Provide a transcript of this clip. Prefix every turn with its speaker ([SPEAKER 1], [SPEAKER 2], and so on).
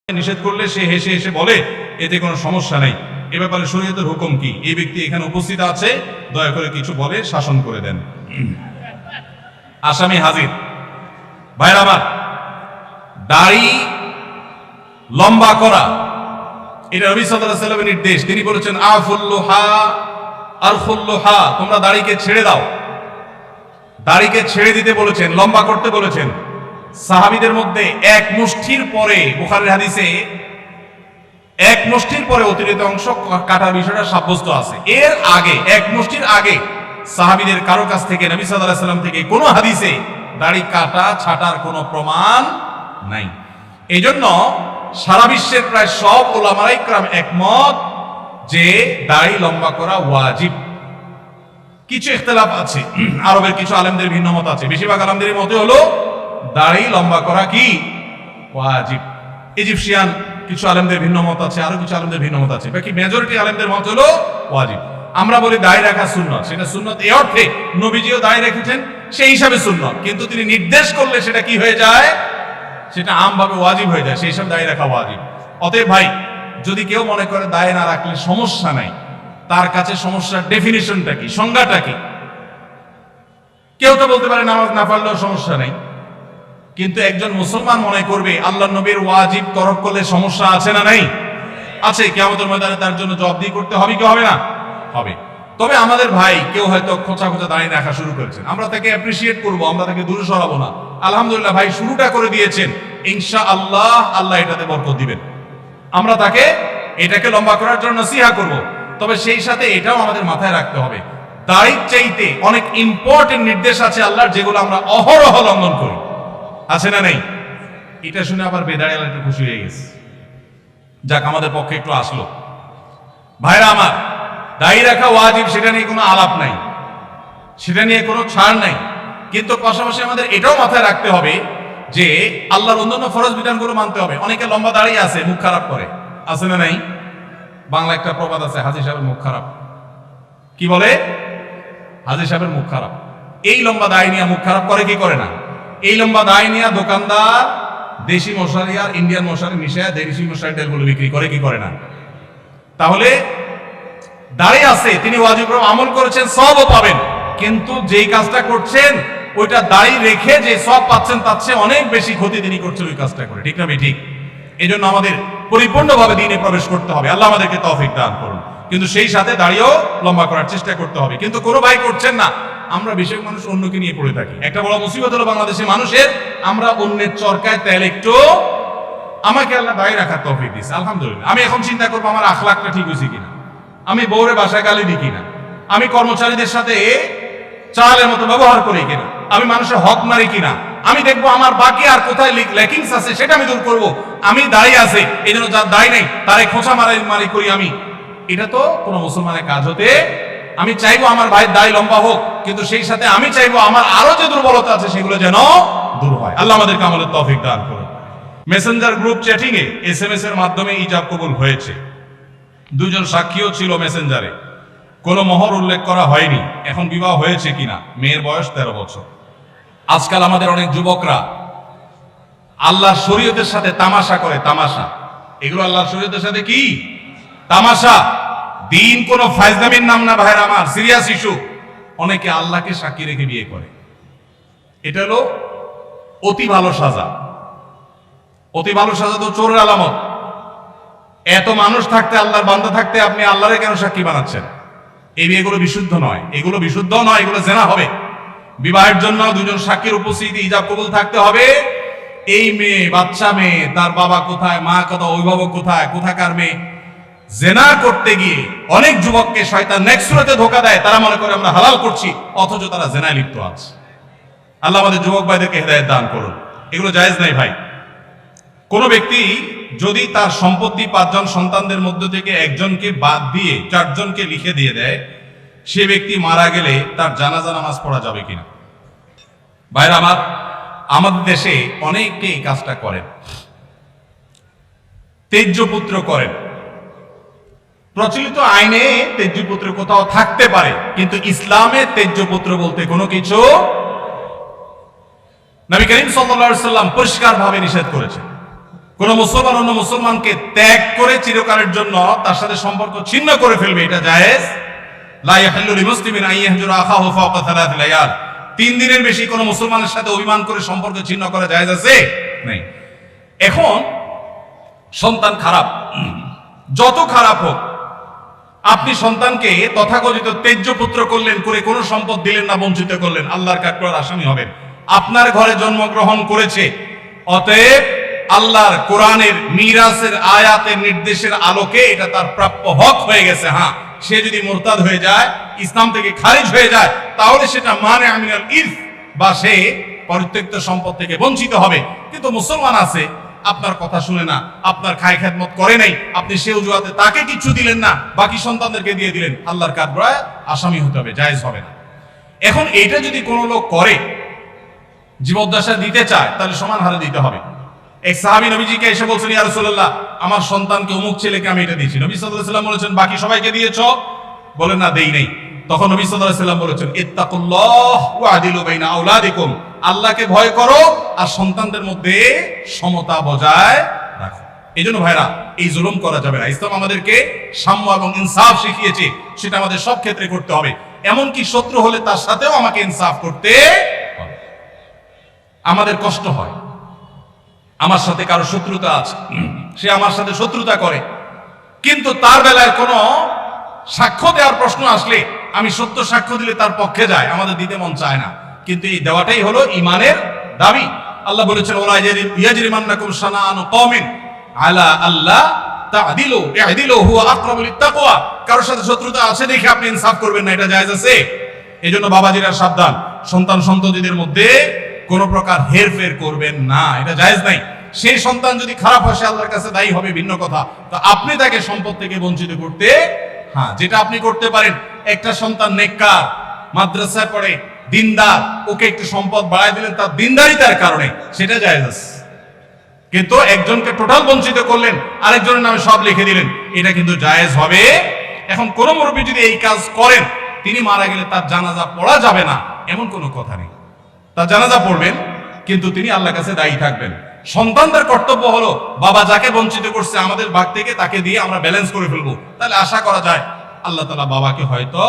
[SPEAKER 1] নিষেধ করলে সে হেসে হেসে বলে এতে কোনো সমস্যা নেই। এ ব্যাপারে শরীয়তের হুকুম কি? এই ব্যক্তি এখানে উপস্থিত আছে, দয়া করে কিছু বলে শাসন করে দেন। আসামি হাজির। ভাইরা আমার, দাড়ি লম্বা করা এটা নবী সাল্লাল্লাহু আলাইহি ওয়াসাল্লামের নির্দেশ। তিনি বলেছেন আফুল্লুহা আরফুল্লুহা, তোমরা দাড়িকে ছেড়ে দাও। দাড়িকে ছেড়ে দিতে বলেছেন, লম্বা করতে বলেছেন। সাহাবীদের মধ্যে এক মুষ্টির পরে, বুখারীর হাদিসে এক মুষ্টির পরে অতিরিক্ত অংশ কাটার বিষয়টা সাব্যস্ত আছে। এর আগে, এক মুষ্টির আগে সাহাবীদের কারো কাছ থেকে, নবী সাল্লাল্লাহু আলাইহি ওয়াসাল্লাম থেকে কোনো হাদিসে দাড়ি কাটা ছাটার কোনো প্রমাণ নাই। এই জন্য সারা বিশ্বের প্রায় সব উলামায়ে ইকরাম একমত যে দাড়ি লম্বা করা ওয়াজিব। কিছু ইখতিলাফ আছে, আরবের কিছু আলেমদের ভিন্ন মত আছে। বেশিরভাগ আলেমদের মতে হলো দাড়ি লম্বা করা কি ওয়াজিব। ইজিপশিয়ান কিছু আলেমদের ভিন্ন মত আছে, আরো কিছু আলেমদের ভিন্ন মত আছে। বাকি মেজরিটি আলেমদের মত হলো ওয়াজিব। আমরা বলি দাড়ি রাখা সুন্নাত, সেটা সুন্নাত এই অর্থে নবীজিও দাড়ি রেখেছেন, সেই হিসাবে সুন্নাত। কিন্তু তিনি নির্দেশ করলে সেটা কি হয়ে যায়? সেটা আমভাবে ওয়াজিব হয়ে যায়, সেই হিসাবে দাড়ি রাখা ওয়াজিব। অতএব ভাই, যদি কেউ মনে করে দাড়ি না রাখলে সমস্যা নাই, তার কাছে সমস্যার ডেফিনিশনটা কি, সংজ্ঞাটা কি? কেউ তো বলতে পারে নামাজ না পড়লেও সমস্যা নেই, কিন্তু একজন মুসলমান মনে করবে আল্লাহর নবীর ওয়াজিব তরক করলে সমস্যা আছে না নাই? আছে। কিয়ামতের ময়দানে তার জন্য জবাবদিহি করতে হবে কি হবে না? হবে। তবে আমাদের ভাই কেউ হয়তো খোঁচা খোঁচা দাঁড়িয়ে রাখা শুরু করেছেন, আমরা তাকে অ্যাপ্রিসিয়েট করবো, আমরা তাকে দূরে সরাবো না। আলহামদুলিল্লাহ ভাই শুরুটা করে দিয়েছেন, ইনশাআল্লাহ আল্লাহ এটাতে বরকত দিবেন। আমরা তাকে এটাকে লম্বা করার জন্য নসিহা করব। তবে সেই সাথে এটাও আমাদের মাথায় রাখতে হবে, দাড়ির চাইতে অনেক ইম্পর্টেন্ট নির্দেশ আছে আল্লাহর, যেগুলো আমরা অহরহ লঙ্ঘন করি। আছে না নেই? এটা শুনে আবার বেদাড়িয়াল একটু খুশি হয়ে গেছে, যাক আমাদের পক্ষে একটু আসলো। ভাইরা আমার, দাড়ি রাখা ওয়াজিব, সেটা নিয়ে কোনো আলাপ নাই, সেটা নিয়ে কোনো ছাড় নাই। কিন্তু পাশাপাশি আমাদের এটাও মাথায় রাখতে হবে যে আল্লাহর অন্যান্য ফরজ বিধানগুলো মানতে হবে। অনেকে লম্বা দাড়ি আছে, মুখ খারাপ করে, আছে না নাই? বাংলা একটা প্রবাদ আছে, হাজী সাহেবের মুখ খারাপ। কি বলে? হাজী সাহেবের মুখ খারাপ। এই লম্বা দাড়ি নিয়ে মুখ খারাপ করে কি করে না? এই লম্বা দাড়ি নিয়ে দোকানদার দেশি মশারি আর ইন্ডিয়ান মশারি মিশিয়ে দেশি মশারি তেলগুলো বিক্রি করে কি করে না? তাহলে দাড়ি আছে, তিনি ওয়াজিব আমল করেছেন, সবও পাবেন। কিন্তু যেই কাজটা করছেন ওইটা দাড়ি রেখে যে সব পাচ্ছেন তার চেয়ে অনেক বেশি ক্ষতি তিনি করছেন ওই কাজটা করে। ঠিক না ঠিক? এই জন্য আমাদের পরিপূর্ণভাবে দ্বীনে প্রবেশ করতে হবে। আল্লাহ আমাদেরকে তৌফিক দান করুন। কিন্তু সেই সাথে দাড়িও লম্বা করার চেষ্টা করতে হবে। কিন্তু কোনো ভাই করছেন না। আমরা বেশিরভাগ মানুষ অন্যকে নিয়ে পড়ে থাকি। একটা বড় মুসিবত হলো বাংলাদেশের মানুষের, আমরা অন্যের চরকায় তেল একটু। আমাকে আল্লাহ দাড়ি রাখার তৌফিক দিয়েছে, আলহামদুলিল্লাহ। আমি এখন চিন্তা করবো আমার আখলাকটা ঠিক হয়েছে কিনা, আমি বউরে বাসায় গালি দিই কিনা, আমি কর্মচারীদের সাথে চালের মতো ব্যবহার করি কিনা, আমি মানুষের হক মারি কিনা, আমি দেখবো আমার বাকি আর কোথায় ল্যাকিংস আছে সেটা আমি দূর করবো। আমি দাঁড়িয়ে আছে, এই জন্য যার দাঁড়িয়ে নেই তারে খোঁচা মারি করি আমি। এটা তো কোনো মুসলমানের কাজ হতে। আমি চাইবো আমার ভাইয়ের দাড়ি লম্বা হোক, কিন্তু সেই সাথে আমি চাইবো আমার আরো যে দুর্বলতা আছে সেগুলো যেন দূর হয়। আল্লাহ আমাদেরকে আমলের তৌফিক দান করুন। মেসেঞ্জার গ্রুপ চ্যাটিং এ SMS এর মাধ্যমে ইজাব কবুল হয়েছে। দুজন সাক্ষীও ছিল মেসেঞ্জারে, কোনো মোহর উল্লেখ করা হয়নি। এখন বিবাহ হয়েছে কিনা? মেয়ের বয়স 13 বছর। আজকাল আমাদের অনেক যুবকরা আল্লাহর শরীয়তের সাথে তামাশা করে। তামাশা, এগুলো আল্লাহর শরীয়তের সাথে কি তামাশা? দিন কোন ফাইজলামির নাম না ভাইরা আমার, সিরিয়াস ইস্যু। অনেকে আল্লাহকে সাক্ষী রেখে বিয়ে করে। এটা হলো অতি ভালো সাজা। অতি ভালো সাজা তো চোরের আলামত। এত মানুষ থাকতে, আল্লাহর বান্দা থাকতে আপনি আল্লাহরে কেন সাক্ষী বানাচ্ছেন? এই বিয়েগুলো বিশুদ্ধ নয়, এগুলো বিশুদ্ধ নয়, এগুলো জেনা হবে। বিবাহের জন্য দুজন সাক্ষীর উপস্থিতি, ইজাব কবুল থাকতে হবে। এই মেয়ে, বাচ্চা মেয়ে, তার বাবা কোথায়, মা কোথায়, অভিভাবক কোথায়, কোথাকার মেয়ে। জেনা করতে গিয়ে অনেক যুবককে শয়তান নেক্সট সুরতে ধোঁকা দেয়, তারা মনে করে আমরা হালাল করছি, অথচ তারা জেনায় লিপ্ত আছে। আল্লাহ আমাদের যুবক ভাইদেরকে হেদায়েত দান করুন। এগুলো জায়েজ নাই ভাই। কোন ব্যক্তি যদি তার সম্পত্তি 5 জন সন্তানদের মধ্য থেকে একজনকে বাদ দিয়ে 4 জনকে লিখে দিয়ে দেয়, সে ব্যক্তি মারা গেলে তার জানাজা নামাজ পড়া যাবে কিনা? ভাইরা আমার, আমাদের দেশে অনেকে এই কাজটা করেন, তেজ্যপুত্র করেন। প্রচলিত আইনে তেজ্যপুত্র কোথাও থাকতে পারে, কিন্তু ইসলামে তেজ্যপুত্র বলতে কোনো কিছু নবী করিম সাল্লাল্লাহু আলাইহি ওয়াসাল্লাম পরিষ্কারভাবে নিষেধ করেছেন। কোন মুসলমান অন্য মুসলমানকে ত্যাগ করে চিরকালের জন্য তার সাথে সম্পর্ক ছিন্ন করে ফেলবে, এটা জায়েজ। লা ইয়াহিল্লু লিমুসলিমিন আন ইয়াহজুরা আখাহু ফাওকা সালাত লায়াল। 3 দিনের বেশি কোন মুসলমানের সাথে অভিমান করে সম্পর্ক ছিন্ন করা জায়েজ আছে? নাই। এখন সন্তান খারাপ, যত খারাপ হোক, আপনি সন্তানকে তথাকথিত তেজ্য পুত্র করলেন, করে কোনো সম্পদ দিলেন না, বঞ্চিত করলেন, আল্লাহর কাঠগড়ার আসামি হবেন। আপনার ঘরে জন্মগ্রহণ করেছে, অতএব আল্লাহর কোরআনের মিরাসের আয়াতের নির্দেশের আলোকে এটা তার প্রাপ্য হক হয়ে গেছে। হ্যাঁ, সে যদি মুরতাদ হয়ে যায়, ইসলাম থেকে খারিজ হয়ে যায়, তাহলে সেটা মানে আমিনাল ইরফ, বা সে পরিত্যক্ত সম্পদ থেকে বঞ্চিত হবে। কিন্তু মুসলমান আছে, আপনার কথা শুনে না, আপনার খায় খেদমত করে নাই, আপনি সে অজুহাতে তাকে কিছু দিলেন না, বাকি সন্তানদেরকে দিয়ে দিলেন, আল্লাহর কাঠগড়ায় আসামি হতে হবে, জায়েজ হবে না। এখন এইটা যদি কোনো লোক করে, জীবদ্দশা দিতে চায়, তাহলে সমান হারে দিতে হবে। এক সাহাবী নবীজিকে এসে বলছেন, ইয়া রাসূলুল্লাহ, আমার সন্তানকে অমুক ছেলেকে আমি এটা দিয়েছি। নবী সাল্লাল্লাহু আলাইহি ওয়াসাল্লাম বলেছেন, বাকি সবাইকে দিয়েছো? বলেন না, দেই নাই। তখন নবী সাল্লাল্লাহু আলাইহি ওয়াসাল্লাম বলেছেন, ইত্তাকুল্লাহ ওয়া আদিলু বাইনা আওলাদিকুম, আল্লাহকে ভয় করো আর সন্তানদের মধ্যে সমতা বজায় রাখো। এইজন্য ভাইরা, এই জুলুম করা যাবে না। ইসলাম আমাদেরকে সাম্য এবং ইনসাফ শিখিয়েছে, সেটা আমাদের সব ক্ষেত্রে করতে হবে। এমনকি শত্রু হলে তার সাথেও আমাকে ইনসাফ করতে হবে। আমাদের কষ্ট হয়, আমার সাথে কারো শত্রুতা আছে, সে আমার সাথে শত্রুতা করে, কিন্তু তার বেলায় কোনো সাক্ষ্য দেওয়ার প্রশ্ন আসলে আমি সত্য সাক্ষ্য দিলে তার পক্ষে যায়, আমাদের দিতে মন চায় না। কিন্তু এই দেওয়াটাই হলো ঈমানের দাবি। আল্লাহ বলেছেন, ওয়ালা ইয়াজরিমান্নাকুম শানাআনু কওমিন আলা আল্লাহ তা'দিলু ই'দিলু হুয়া আকরাবু লিত-তাকওয়া। কারোর সাথে শত্রুতা আছে দেখে আপনি ইনসাফ করবেন না, এটা জায়েজ আছে? এজন্য বাবাজিরা সাবধান, সন্তান সন্ততিদের মধ্যে কোন প্রকার হেরফের করবেন না, এটা জায়েজ নাই। সেই সন্তান যদি খারাপ হয়, সে আল্লাহর কাছে দায়ী হবে, ভিন্ন কথা। তো আপনি তাকে সম্পদ থেকে বঞ্চিত করতে, হ্যাঁ, যেটা আপনি করতে পারেন, একটা সন্তান নেককার, মাদ্রাসায় পড়ে, দিনদার, ওকে একটু সম্পদ বাড়ায় দিলেন তার দিনদারিতার কারণে, সেটা জায়েজ আছে। কিন্তু একজনকে টোটাল বঞ্চিত করলেন, আরেকজনের নামে সব লিখে দিলেন, এটা কিন্তু জায়েজ হবে। এখন কোন মুরব্বী যদি এই কাজ করেন, তিনি মারা গেলে তার জানাজা পড়া যাবে না, এমন কোনো কথা নেই। তার জানাজা পড়বেন, কিন্তু তিনি আল্লাহর কাছে দায়ী থাকবেন। সন্তানদের কর্তব্য হলো, বাবা যাকে বঞ্চিত করছে আমাদের ভাগ থেকে তাকে দিয়ে আমরা ব্যালেন্স করে ফেলবো। তাহলে আশা করা যায় আল্লাহ তাআলা বাবাকে হয়তো